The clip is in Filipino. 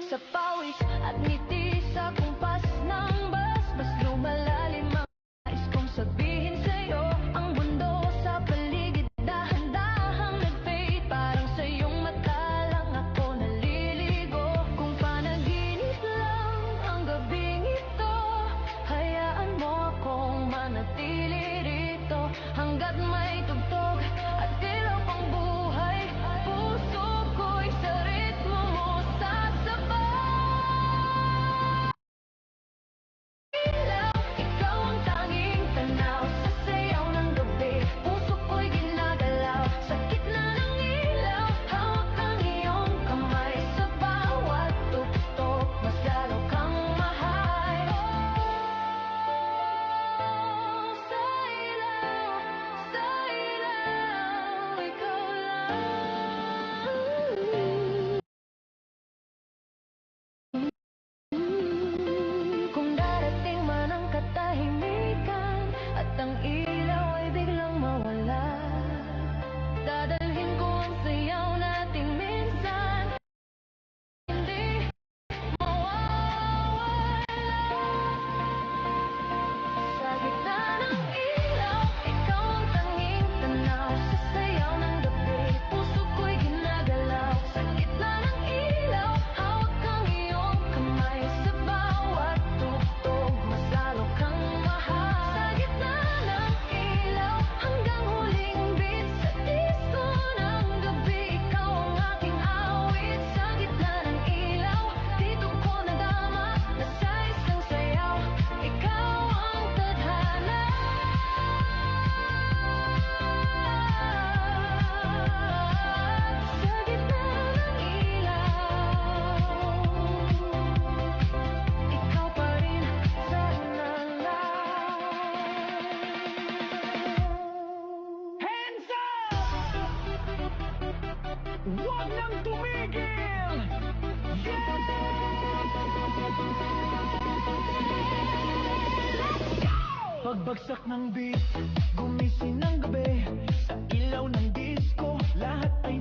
sa pawis at ngiti sa kumpas ng bus. Mas lumalalim ang nais kong sabihin sa'yo. Ang mundo sa paligid dahan-dahang nag-fade. Parang sa iyong mata lang ako naliligo. Kung panaginip lang ang gabing ito, hayaan mo akong manatili rito hanggat may tugtog at ilaw pang buhay. Puso ko'y sa ritmo mo sasabay. Ilaw, ikaw ang tanging tanaw sa sayaw ng gabi. Puso ko'y ginagalaw sa gitna ng ilaw. Hawak ang iyong kamay sa bawat tugtog. Mas lalo kang mahal. Sa ilaw, ikaw lang. Kung darating man ang katahimikan at ang ilaw ay biglang mawala, dadalhin ko ang sayaw natin minsan, hindi mawawala. Sa gitna ng ilaw, ikaw ang tanging tanaw sa sayaw ng gabi. Puso ko'y ginagalaw sa gitna ng ilaw. Hawak ang iyong kamay sa bawat tugtog. Mas lalo kang mahal. Sa gitna ng ilaw, hanggang huling beat sa disco ng gabi. Ikaw ang aking awit. Sa gitna ng ilaw, dito ko nadama na sa isang sayaw, ikaw ang tadhana. Sa gitna ng ilaw, ikaw pa rin sana lang. Hands up! Huwag nang tumigil! Pagbagsak ng beat, gumising ng gabi. Sa ilaw ng disco, lahat ay